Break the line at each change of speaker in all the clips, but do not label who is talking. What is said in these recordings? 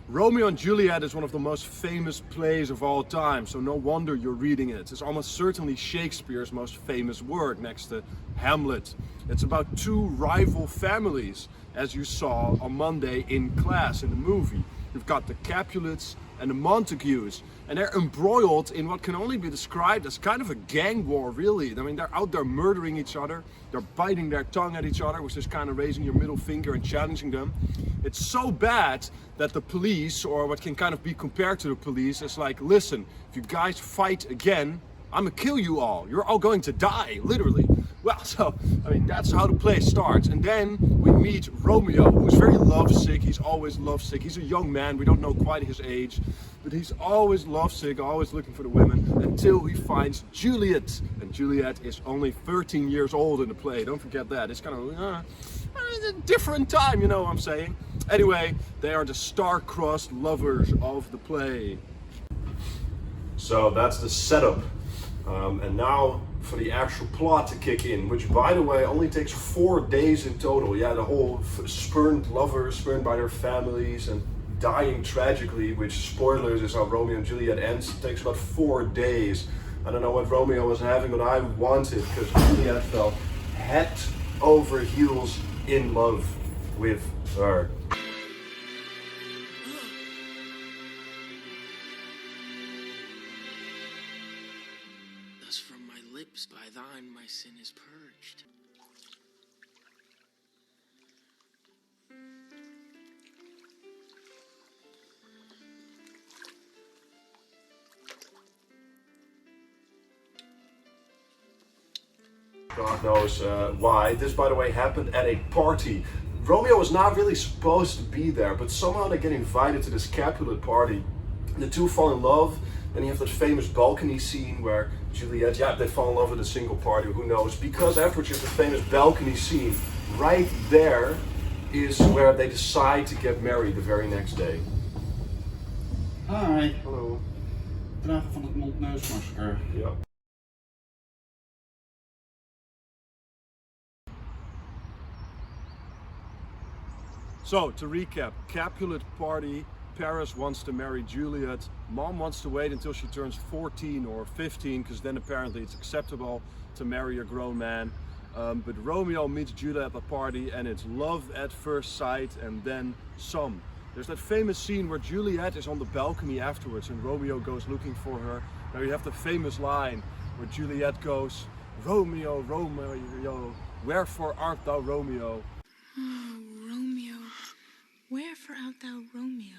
Romeo and Juliet is one of the most famous plays of all time, so no wonder you're reading it. It's almost certainly Shakespeare's most famous work next to Hamlet. It's about two rival families, as you saw on Monday in class in the movie. You've got the Capulets and the Montagues, and they're embroiled in what can only be described as kind of a gang war, really. I mean, they're out there murdering each other, they're biting their tongue at each other, which is kind of raising your middle finger and challenging them. It's so bad that the police, or what can kind of be compared to the police, is like, listen, if you guys fight again, I'm gonna kill you all. You're all going to die, literally. Well, so, I mean, that's how the play starts. And then we meet Romeo, who's very lovesick. He's always lovesick. He's a young man. We don't know quite his age, but he's always lovesick, always looking for the women, until he finds Juliet. And Juliet is only 13 years old in the play. Don't forget that. It's kind of a different time, you know what I'm saying? Anyway, they are the star-crossed lovers of the play. So that's the setup. And now for the actual plot to kick in, which, by the way, only takes 4 days in total. Yeah, the whole spurned lovers, spurned by their families and dying tragically, which, spoilers, is how Romeo and Juliet ends. It takes about 4 days. I don't know what Romeo was having, but I wanted, because Juliet fell head over heels in love with her.
Thus from my lips by thine my sin is purged.
God knows why. This, by the way, happened at a party. Romeo was not really supposed to be there, but somehow they get invited to this Capulet party. The two fall in love. Then you have that famous balcony scene where Juliet, yeah, they fall in love with a single party, who knows? Because afterwards you have the famous balcony scene. Right there is where they decide to get married the very next day.
Hi.
Hallo.
Dragen van het mond-neusmasker.
Ja. So, to recap, Capulet party. Paris wants to marry Juliet. Mom wants to wait until she turns 14 or 15, because then apparently it's acceptable to marry a grown man. But Romeo meets Juliet at the party, and it's love at first sight, and then some. There's that famous scene where Juliet is on the balcony afterwards, and Romeo goes looking for her. Now you have the famous line where Juliet goes, "Romeo, Romeo, wherefore art thou Romeo?"
Oh, Romeo, wherefore art thou Romeo?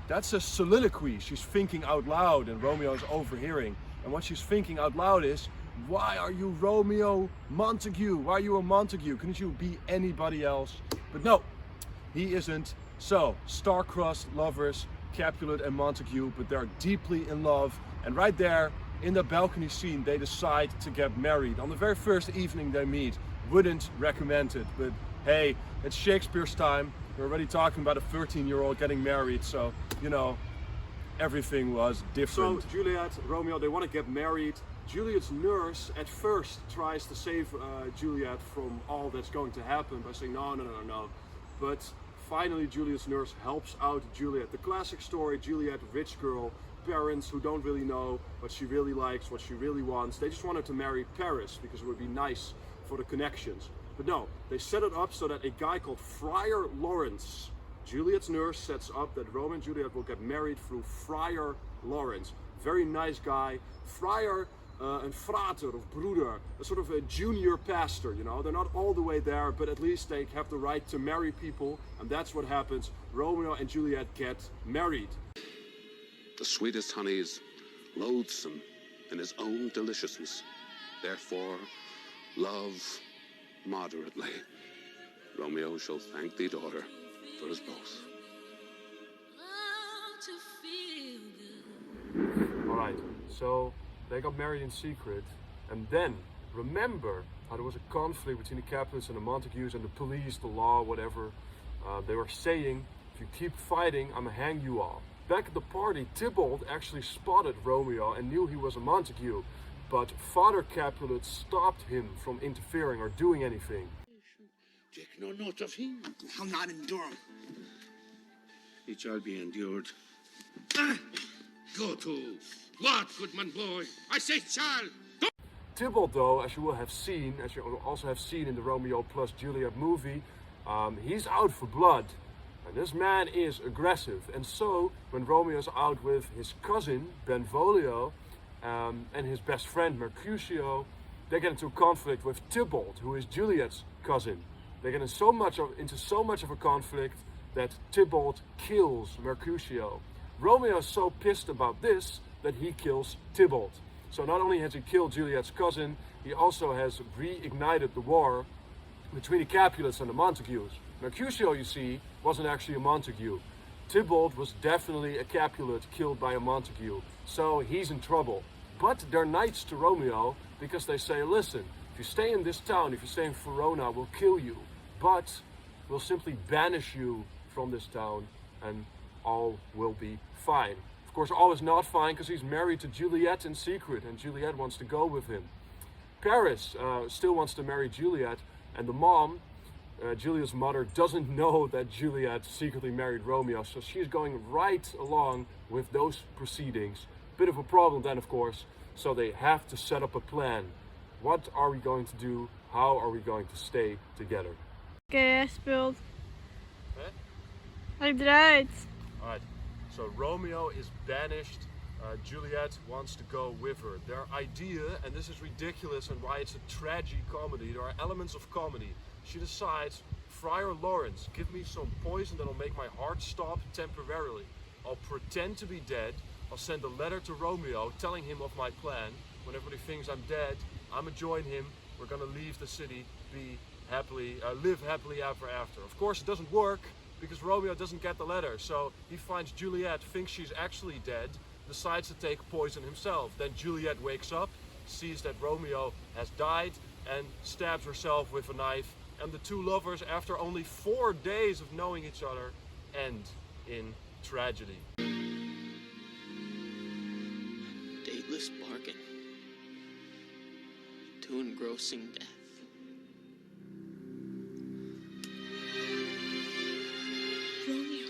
That's a soliloquy. She's thinking out loud, and Romeo is overhearing. And what she's thinking out loud is, why are you Romeo Montague? Why are you a Montague? Couldn't you be anybody else? But no, he isn't. So, star-crossed lovers, Capulet and Montague, but they're deeply in love. And right there, in the balcony scene, they decide to get married. On the very first evening they meet. Wouldn't recommend it, but hey, it's Shakespeare's time. We're already talking about a 13-year-old getting married, so, you know, everything was different. So Juliet, Romeo, they want to get married. Juliet's nurse at first tries to save Juliet from all that's going to happen by saying no. But finally Juliet's nurse helps out Juliet. The classic story, Juliet, rich girl, parents who don't really know what she really likes, what she really wants. They just want her to marry Paris because it would be nice for the connections. But no, they set it up so that a guy called Friar Lawrence, Juliet's nurse, sets up that Romeo and Juliet will get married through Friar Lawrence. Very nice guy. Friar and frater, of broeder, a sort of a junior pastor, you know. They're not all the way there, but at least they have the right to marry people, and that's what happens. Romeo and Juliet get married.
The sweetest honey is loathsome in his own deliciousness. Therefore, love moderately. Romeo shall thank thee, daughter, for us both.
Alright, so they got married in secret, and then remember how there was a conflict between the Capulets and the Montagues and the police, the law, whatever. They were saying, if you keep fighting, I'm gonna hang you all. Back at the party, Tybalt actually spotted Romeo and knew he was a Montague, but Father Capulet stopped him from interfering or doing anything.
Take no note of him.
I'll not endure him. It shall be endured.
Go to. What, goodman boy? I say shall.
Tybalt, though, as you will have seen, as you also have seen in the Romeo plus Juliet movie, he's out for blood. And this man is aggressive. And so, when Romeo's out with his cousin, Benvolio, and his best friend, Mercutio, they get into a conflict with Tybalt, who is Juliet's cousin. They get into so much of a conflict that Tybalt kills Mercutio. Romeo is so pissed about this that he kills Tybalt. So not only has he killed Juliet's cousin, he also has reignited the war between the Capulets and the Montagues. Mercutio, you see, wasn't actually a Montague. Tybalt was definitely a Capulet killed by a Montague, so he's in trouble. But they're knights to Romeo because they say, listen, if you stay in this town, if you stay in Verona, we'll kill you. But we'll simply banish you from this town and all will be fine. Of course, all is not fine because he's married to Juliet in secret and Juliet wants to go with him. Paris still wants to marry Juliet, and the mom, Juliet's mother, doesn't know that Juliet secretly married Romeo, so she's going right along with those proceedings. Bit of a problem then, of course, so they have to set up a plan. What are we going to do? How are we going to stay together?
Oké, speelt.
Huh?
Hij draait.
Alright, so Romeo is banished. Juliet wants to go with her. Their idea, and this is ridiculous and why it's a tragi-comedy, there are elements of comedy. She decides, Friar Lawrence, give me some poison that'll make my heart stop temporarily. I'll pretend to be dead. I'll send a letter to Romeo telling him of my plan. When everybody thinks I'm dead, I'm gonna join him. We're gonna leave the city, live happily ever after. Of course, it doesn't work because Romeo doesn't get the letter. So he finds Juliet, thinks she's actually dead, decides to take poison himself. Then Juliet wakes up, sees that Romeo has died, and stabs herself with a knife. And the two lovers, after only 4 days of knowing each other, end in tragedy.
Dateless bargain to engrossing death.
Romeo.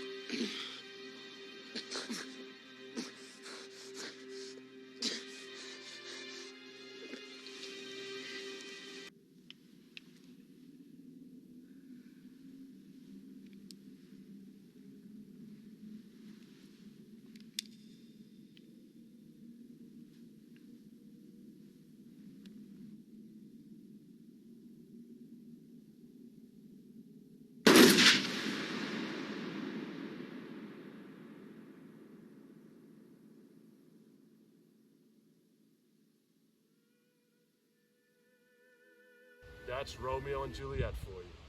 That's Romeo and Juliet for you.